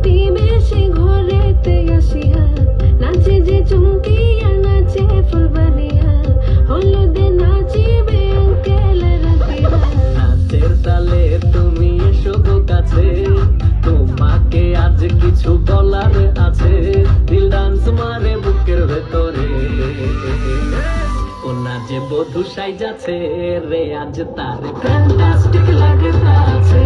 প্রতিবেশী ঘরেতে আসিয়া নাচে যে চুমকিয়া নাচে ফুলবানিয়া হলুদে নাচিবে আঙ্কেল রাতিরা। নাচের তালে তুমি এসো গো কাছে, তোমাকে আজ কিছু বলার আছে। দিল ডান্স মারে বুকের ভেতরে, ও না যে বধূ সাইজাছে রে আজ তার ফ্যান্টাস্টিক লাগতাছে।